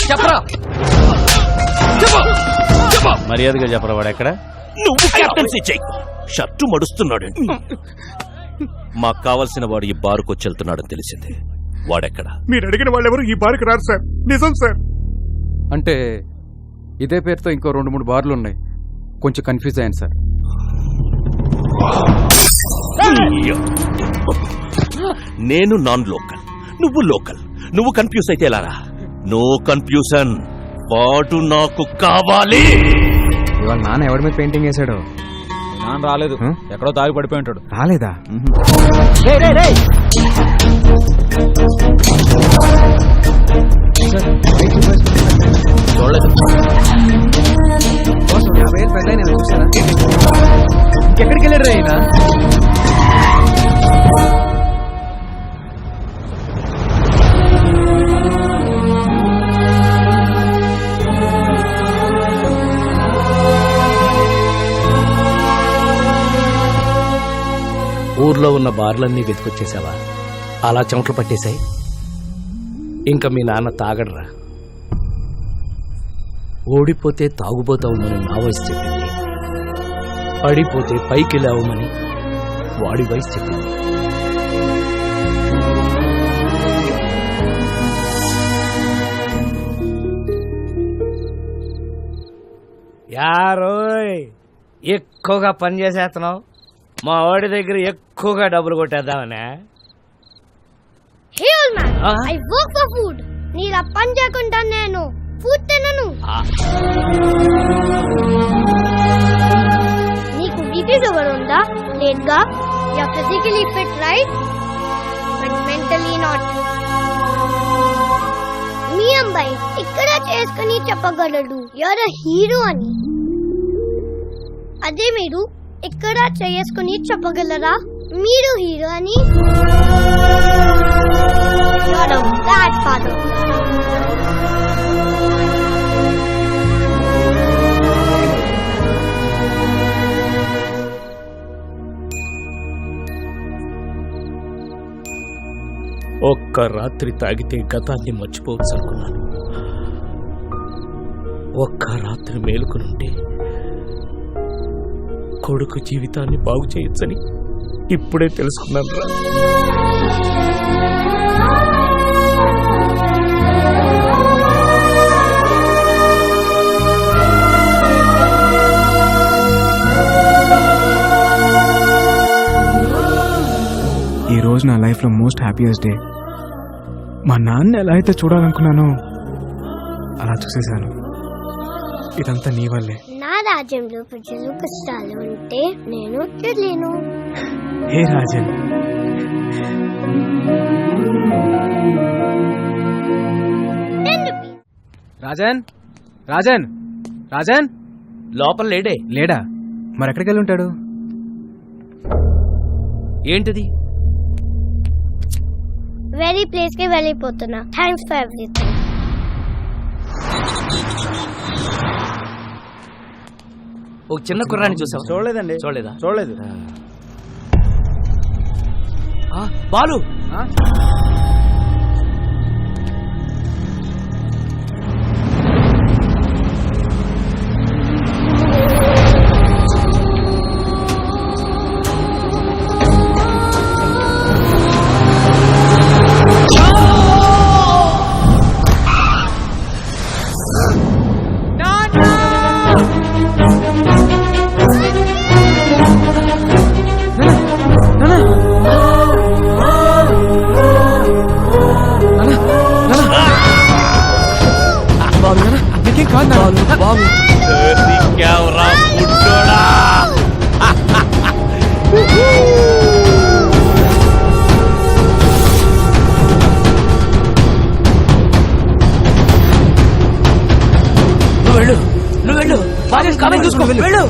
చెప్పరా, మర్యాదగా చెప్పరా. వాడు ఎక్కడ? నువ్వు కెప్టెన్సీ చెయ్యి. షర్టు మడుస్తున్నాడు. మాకు కావలసిన వాడు ఈ బారుకు వచ్చి వెళ్తున్నాడని తెలిసింది. వాడెక్కడ? మీరు అడిగిన వాళ్ళెవరు ఈ బార్కి రారు సార్. నిజం సార్. అంటే ఇదే పేరుతో ఇంకో 2-3 బార్లు ఉన్నాయి. కొంచెం కన్ఫ్యూజ్ అయ్యాను సార్. నేను నాన్ లోకల్, నువ్వు లోకల్. నువ్వు కన్ఫ్యూజ్ అయితే ఎలారా? No confusion. వాడు నాకు కావాలి. ఇవాళ నాన్న ఎవరి మీద పెయింటింగ్ వేసాడు? నాన్న రాలేదు, ఎక్కడో తాగి పడిపోయి ఉంటాడు. రాలేదా? ఎక్కడికి వెళ్ళాడు రైనా? ఊర్లో ఉన్న బార్లన్నీ వెతుకొచ్చేసావా? అలా చెమటలు పట్టేశాయి. ఇంకా మీ నాన్న తాగడరా. ఓడిపోతే తాగుబోతావుమని నా వయసు చెప్పింది, పడిపోతే పైకి లేవమని వాడి వయసు చెప్పింది. యారోయ్, ఎక్కువగా పని చేసేస్తున్నావు. మా వాడి దగ్గర ఎక్కువగా డబ్బులు కొట్టేద్దామనే. I work for food. నీలా పని చేయకుండా నేను ఫుడ్ తినను. నీకు వీక్లీ షుగర్ ఉందా? లేదుగా. You are physically fit, right? But mentally not. మీ అబ్బాయి ఇక్కడ చేసుకుని చెప్పగలడు you're a hero అని. అదే మీరు ఇక్కడ చేసుకుని చెప్పగలరా మీరు హీరో అని? You're a bad father. ఒక్క రాత్రి తాగితే గతాన్ని మర్చిపోవచ్చు అనుకున్నాను. ఒక్క రాత్రి మేలుకునుంటే కొడుకు జీవితాన్ని బాగు చేయొచ్చని ఇప్పుడే తెలుసుకున్నాను రా. ఈ రోజు నా లైఫ్లో మోస్ట్ హ్యాపీయెస్ట్ డే. మా నాన్న ఎలా అయితే చూడాలనుకున్నానో అలా చూసేశాను. ఇదంతా నీ వల్లే. నా రాజ్యంలో ప్రజలు కష్టాలు ఉంటే నేను తెలియను. హే రాజన్, రాజన్, రాజన్, రాజన్ లోపల లేడే. లేడా? మరి ఎక్కడికి వెళ్ళి ఉంటాడు? ఏంటిది? వెరీ ప్లేస్ కి వెళ్ళిపోతున్నా. Thanks for everything. ఒక చిన్న కుర్రాన్ని చూసావా? చూడలేదండి. చూడలేదా? చూడలేదు. బాలు, నువ్వు వెళ్ళు. బాగా చూసుకో. వెళ్ళు.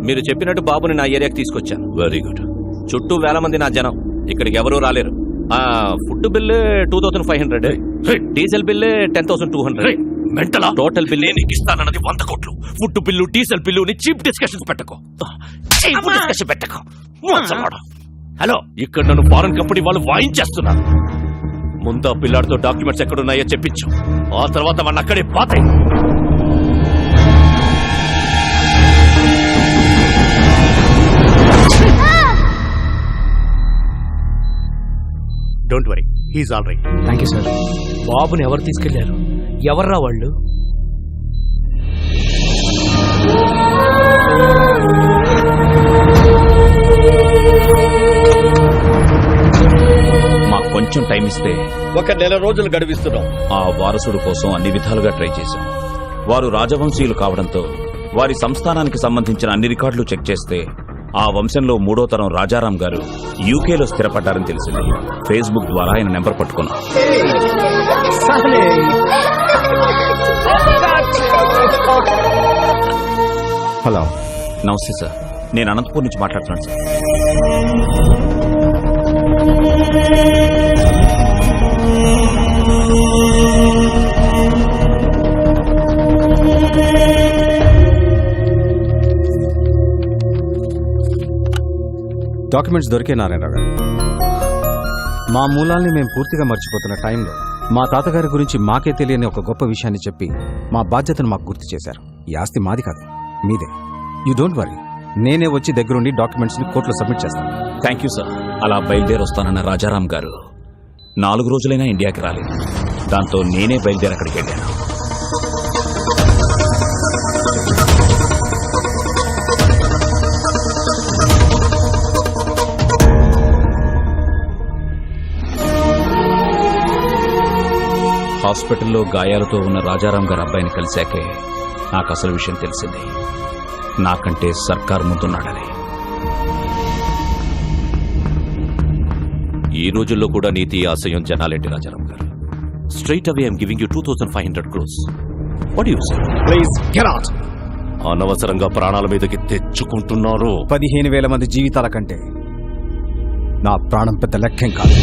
మీరు చెప్పినట్టు బాబుని నా ఏరియాకి తీసుకొచ్చాను. Very good. చుట్టూ వేల మంది నా జనం, ఇక్కడికి ఎవరూ రాలేరు. Food bill 2500, diesel bill 10,200. మెంటలా? టోటల్ బిల్లు నీకు ఇస్తానన్నది 100 కోట్లు. Food bill, diesel bill cheap discussions పెట్టకో. హలో, ఇక్కడ నన్ను ఫారెన్ కంపెనీ వాళ్ళు వాయించేస్తున్నారు. ముందు ఆ పిల్లాడితో డాక్యుమెంట్స్ ఎక్కడున్నాయో చెప్పించు. ఆ తర్వాత వాడిని అక్కడే పాతే. Don't worry, he is all right. Thank you sir. బాబుని ఎవరు తీసుకెళ్లారు? ఎవర్రా వాళ్ళు? మాకు కొంచెం టైం ఇస్తే 1 నెల రోజులు గడివిస్తున్నాం. ఆ వారసుడు కోసం అన్ని విధాలుగా ట్రై చేశాం. వారు రాజవంశీయులు కావడంతో వారి సంస్థానానికి సంబంధించిన అన్ని రికార్డులు చెక్ చేస్తే ఆ వంశంలో 3వ తరం రాజారాం గారు యూకేలో స్థిరపడ్డారని తెలిసింది. ఫేస్బుక్ ద్వారా ఆయన నెంబర్ పట్టుకున్నాం. హలో. నమస్తే సార్, నేను అనంతపూర్ నుంచి మాట్లాడుతున్నాను సార్. డాక్యుమెంట్స్ దొరికే నారాయణరావు గారు. మా మూలాల్ని మేము పూర్తిగా మర్చిపోతున్న టైంలో మా తాతగారి గురించి మాకే తెలియని ఒక గొప్ప విషయాన్ని చెప్పి మా బాధ్యతను మాకు గుర్తు చేశారు. ఈ ఆస్తి మాది కాదు, మీదే. యూ డోంట్ వరీ, నేనే వచ్చి దగ్గరుండి డాక్యుమెంట్స్ని కోర్టులో సబ్మిట్ చేస్తాను. Thank you sir. అలా బయలుదేరి వస్తానన్న రాజారాం గారు 4 రోజులైనా ఇండియాకి రాలేదు. దాంతో నేనే బయలుదేరి అక్కడికి వెళ్ళాను. హాస్పిటల్లో గాయాలతో ఉన్న రాజారాం గారి అబ్బాయిని కలిశాకే నాకు అసలు విషయం తెలిసింది. నాకంటే సర్కార్ ముందున్నాడని. ఈ రోజుల్లో కూడా నీతి ఆశయం జనాలేంటి రాజారాం గారు? Straight away I'm giving you 2500 crores. What you say? Please get out. అనవసరంగా ప్రాణాల మీదకి తెచ్చుకుంటున్నారు. 15,000 మంది జీవితాల కంటే నా ప్రాణం పెద్ద లెక్కేం కాదు.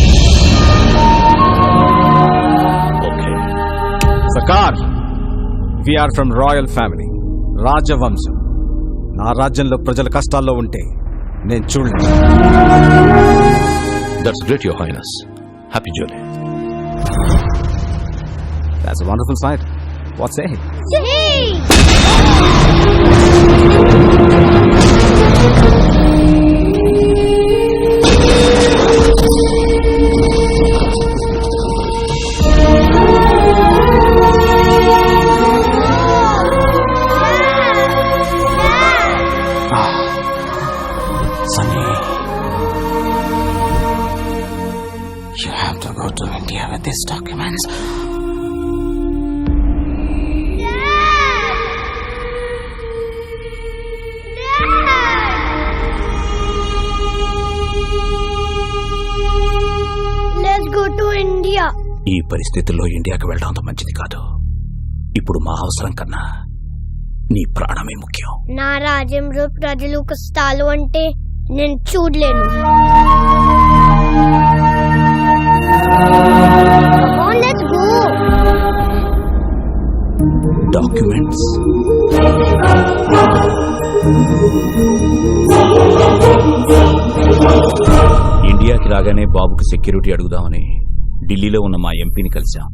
ఓకే, సర్కార్, వీఆర్ ఫ్రమ్ రాయల్ ఫ్యామిలీ, రాజవంశం. నా రాజ్యంలో ప్రజల కష్టాల్లో ఉంటే నేను చూడలేదు. That's great your highness. Happy journey. That's a wonderful sight. What say? Yay! Sunny, you have to go to India with these documents. Let's go to India. ఈ పరిస్థితుల్లో ఇండియాకి వెళ్ళడం అంత మంచిది కాదు. ఇప్పుడు మా అవసరం కన్నా నీ ప్రాణమే ముఖ్యం. నా రాజ్యంలో ప్రజలు కష్టాలు అంటే నేను చూడలేను. Come on, let's go. Documents. ఇండియాకి రాగానే బాబుకి సెక్యూరిటీ అడుగుదామని ఢిల్లీలో ఉన్న మా ఎంపీని కలిశాం.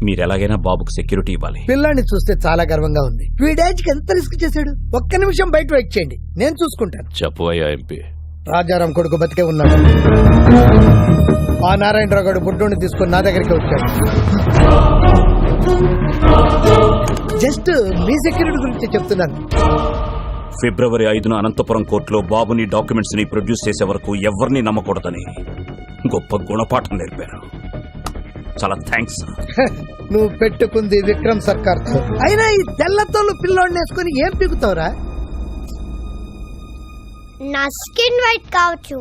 మీరెలాగైనా బాబుకు సెక్యూరిటీ ఇవ్వాలి. పిల్లాన్ని చూస్తే చాలా గర్వంగా ఉంది. వీడేజ్కి ఎంత రిస్క్ చేశాడు. ఒక్క నిమిషం బయట వెయిట్ చేయండి, నేను చూసుకుంటాను. చెప్పు అయ్యా ఎంపీ. రాజారాం కొడుకు బతికే ఉన్నాడు. ఆ నారాయణరావు గారు బుడ్డోని తీసుకొని నా దగ్గరికి వచ్చాడు. జస్ట్ మీ సెక్యూరిటీ గురించి చెప్తున్నాను. ఫిబ్రవరి 5న అనంతపురం కోర్టులో బాబుని డాక్యుమెంట్స్ ని ప్రొడ్యూస్ చేసే వరకు ఎవరిని నమ్మకూడదని గొప్ప గుణపాఠం నేర్పారు. చాలా థ్యాంక్స్. నువ్వు పెట్టుకుంది విక్రమ్ సర్కార్ తో. అయినా ఈ తెల్లతోళ్ళు పిల్లోడిని వేసుకొని ఏం పీకుతావురా? నా స్కిన్ వైట్ కావచ్చు,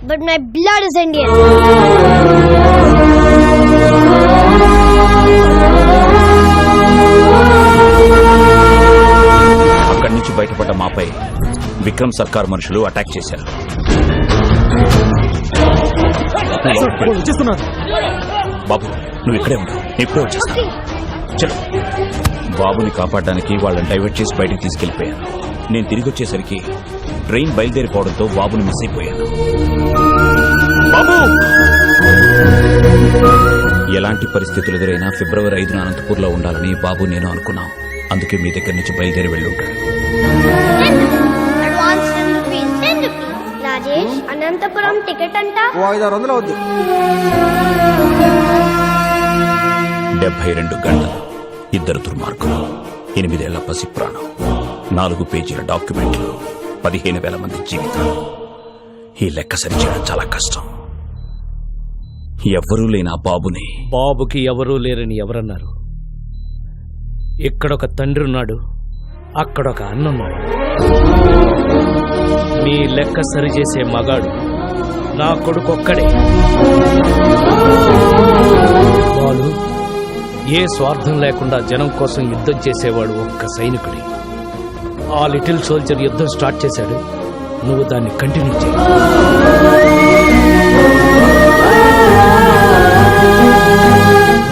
but my blood is Indian. అక్కడి నుంచి బయటపడ్డ మాపై విక్రమ్ సర్కార్ మనుషులు అటాక్ చేశారు. బాబు, నువ్వు ఇక్కడే ఉండు, ఇప్పుడే వచ్చేస్తా. చలో. బాబుని కాపాడడానికి వాళ్ళని డైవర్ట్ చేసి బయటికి తీసుకెళ్లిపోయాను. నేను తిరిగి వచ్చేసరికి ట్రైన్ బయలుదేరిపోవడంతో బాబుని మిస్ అయిపోయాను. బాబు! ఎలాంటి పరిస్థితులు ఎదురైనా ఫిబ్రవరి 5న అనంతపూర్లో ఉండాలని బాబు నేను అనుకున్నాం. అందుకే మీ దగ్గర నుంచి బయలుదేరి వెళ్ళి ఉంటాడు. Advance 10 rupees. Rajesh, Anantapuram ticket అంట 500 అవుద్ది. 72 గంటలు, 2 దుర్మార్గులు, 8 ఏళ్ల పసి ప్రాణం, 4 పేజీల డాక్యుమెంట్లు, 15,000 మంది జీవితాలు. ఈ లెక్క సరిచేయడం చాలా కష్టం. ఎవ్వరూ లేని ఆ బాబుని. బాబుకి ఎవరూ లేరని ఎవరన్నారు? ఇక్కడొక తండ్రి ఉన్నాడు, అక్కడొక అన్నున్నాడు. మీ లెక్క సరిచేసే మగాడు నా కొడుకొక్కడే. బాలు ఏ స్వార్థం లేకుండా జనం కోసం యుద్ధం చేసేవాడు ఒక్క సైనికుడే. ఆ లిటిల్ సోల్జర్ యుద్ధం స్టార్ట్ చేశాడు, నువ్వు దాన్ని కంటిన్యూ చేయి.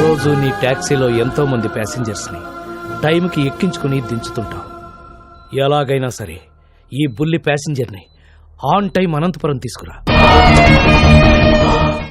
రోజు నీ ట్యాక్సీలో ఎంతో మంది ప్యాసింజర్స్ ని టైంకి ఎక్కించుకుని దించుతుంటావు. ఎలాగైనా సరే ఈ బుల్లి ప్యాసింజర్ని ఆన్ టైం అనంతపురం తీసుకురా.